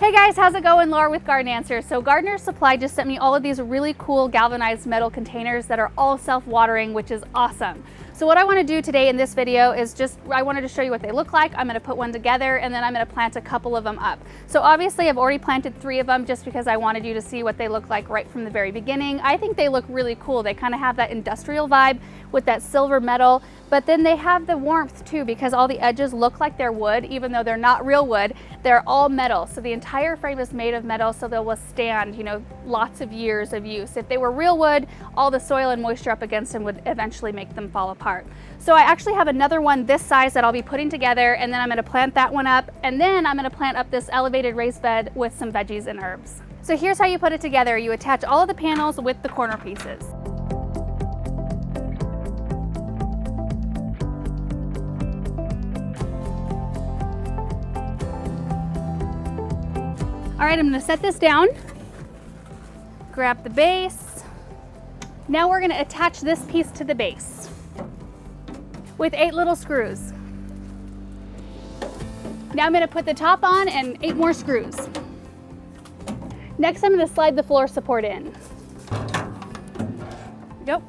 Hey guys, how's it going? Laura with Garden Answers. So Gardener Supply just sent me all of these really cool galvanized metal containers that are all self-watering, which is awesome. So what I want to do today in this video is I wanted to show you what they look like. I'm going to put one together and then I'm going to plant a couple of them up. So obviously I've already planted 3 of them just because I wanted you to see what they look like right from the very beginning. I think they look really cool. They kind of have that industrial vibe with that silver metal, but then they have the warmth too because all the edges look like they're wood, even though they're not real wood. They're all metal. So the entire frame is made of metal, so they'll withstand, you know, lots of years of use. If they were real wood, all the soil and moisture up against them would eventually make them fall apart. So I actually have another one this size that I'll be putting together, and then I'm going to plant that one up, and then I'm going to plant up this elevated raised bed with some veggies and herbs. So here's how you put it together. You attach all of the panels with the corner pieces. All right, I'm going to set this down, grab the base. Now we're going to attach this piece to the base with 8 little screws. Now I'm going to put the top on and 8 more screws. Next, I'm going to slide the floor support in. Go.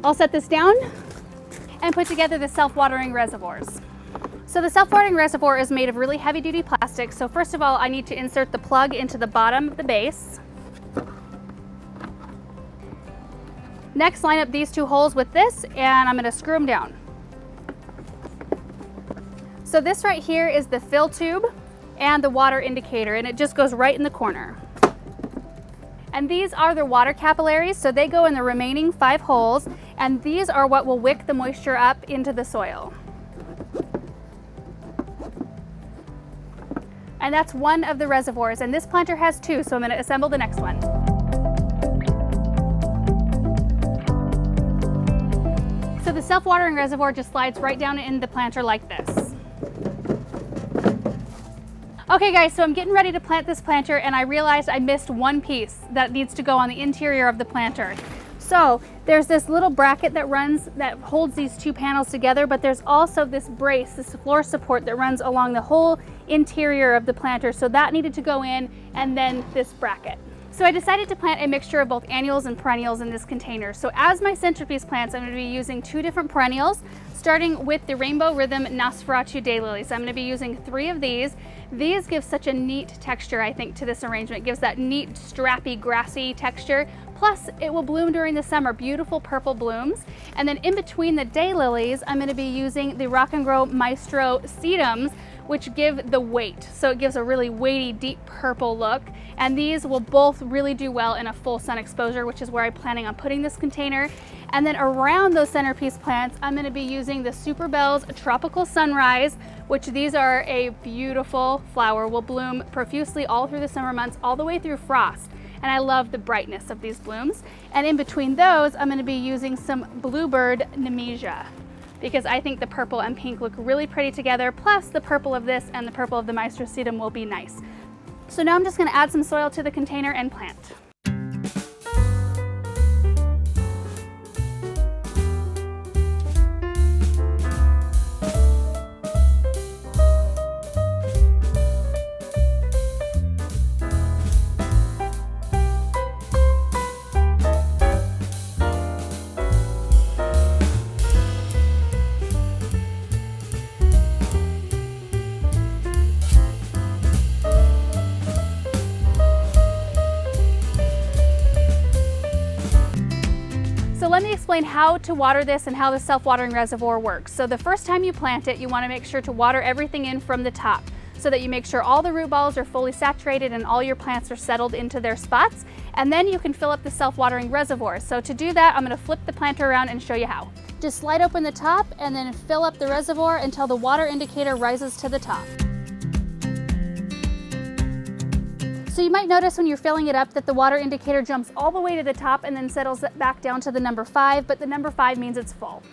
I'll set this down and put together the self-watering reservoirs. So the self-watering reservoir is made of really heavy-duty plastic. So first of all, I need to insert the plug into the bottom of the base. Next, line up these 2 holes with this, and I'm going to screw them down. So this right here is the fill tube and the water indicator, and it just goes right in the corner. And these are the water capillaries, so they go in the remaining 5 holes, and these are what will wick the moisture up into the soil. And that's one of the reservoirs, and this planter has 2, so I'm going to assemble the next one. So the self-watering reservoir just slides right down in the planter like this. Okay guys, so I'm getting ready to plant this planter, and I realized I missed one piece that needs to go on the interior of the planter. So there's this little bracket that holds these 2 panels together, but there's also this brace, this floor support that runs along the whole interior of the planter. So that needed to go in, and then this bracket. So I decided to plant a mixture of both annuals and perennials in this container. So as my centerpiece plants, I'm going to be using 2 different perennials, starting with the Rainbow Rhythm Nosferatu Daylily. So I'm going to be using 3 of these. These give such a neat texture, I think, to this arrangement. It gives that neat, strappy, grassy texture. Plus, it will bloom during the summer, beautiful purple blooms. And then in between the daylilies, I'm going to be using the Rock and Grow Maestro Sedums, which give the weight. So it gives a really weighty, deep purple look. And these will both really do well in a full sun exposure, which is where I'm planning on putting this container. And then around those centerpiece plants, I'm going to be using the Superbells Tropical Sunrise, which these are a beautiful flower, will bloom profusely all through the summer months, all the way through frost. And I love the brightness of these blooms. And in between those, I'm going to be using some Bluebird Nemesia, because I think the purple and pink look really pretty together, plus the purple of this and the purple of the Maestro Sedum will be nice. So now I'm just going to add some soil to the container and plant. So let me explain how to water this and how the self-watering reservoir works. So the first time you plant it, you want to make sure to water everything in from the top so that you make sure all the root balls are fully saturated and all your plants are settled into their spots. And then you can fill up the self-watering reservoir. So to do that, I'm going to flip the planter around and show you how. Just slide open the top and then fill up the reservoir until the water indicator rises to the top. So you might notice when you're filling it up that the water indicator jumps all the way to the top and then settles back down to the number 5, but the number 5 means it's full.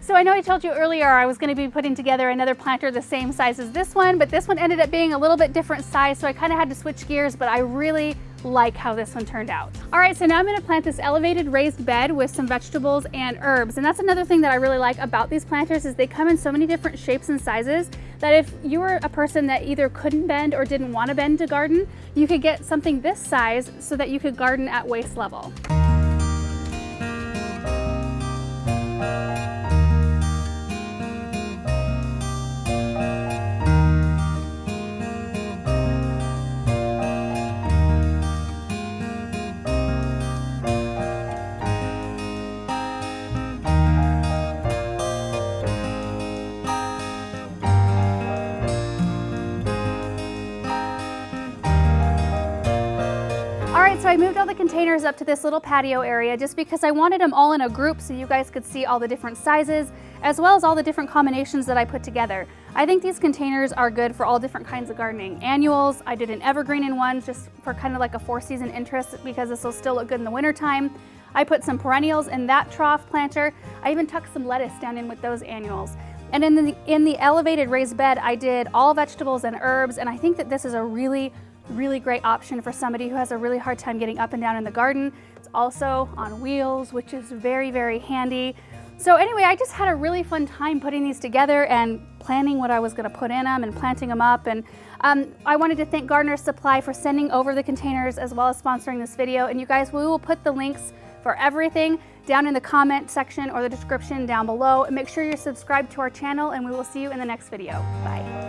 So I know I told you earlier I was going to be putting together another planter the same size as this one, but this one ended up being a little bit different size, so I kind of had to switch gears, but I really like how this one turned out. All right, so now I'm gonna plant this elevated raised bed with some vegetables and herbs. And that's another thing that I really like about these planters is they come in so many different shapes and sizes that if you were a person that either couldn't bend or didn't want to bend to garden, you could get something this size so that you could garden at waist level. So I moved all the containers up to this little patio area just because I wanted them all in a group so you guys could see all the different sizes as well as all the different combinations that I put together. I think these containers are good for all different kinds of gardening. Annuals, I did an evergreen in one just for kind of like a 4-season interest because this will still look good in the winter time. I put some perennials in that trough planter. I even tucked some lettuce down in with those annuals. And in the elevated raised bed, I did all vegetables and herbs, and I think that this is a really great option for somebody who has a really hard time getting up and down in the garden. It's also on wheels, which is very handy. So anyway, I just had a really fun time putting these together and planning what I was gonna put in them and planting them up. And I wanted to thank Gardener's Supply for sending over the containers as well as sponsoring this video. And you guys, we will put the links for everything down in the comment section or the description down below. And make sure you're subscribed to our channel and we will see you in the next video. Bye.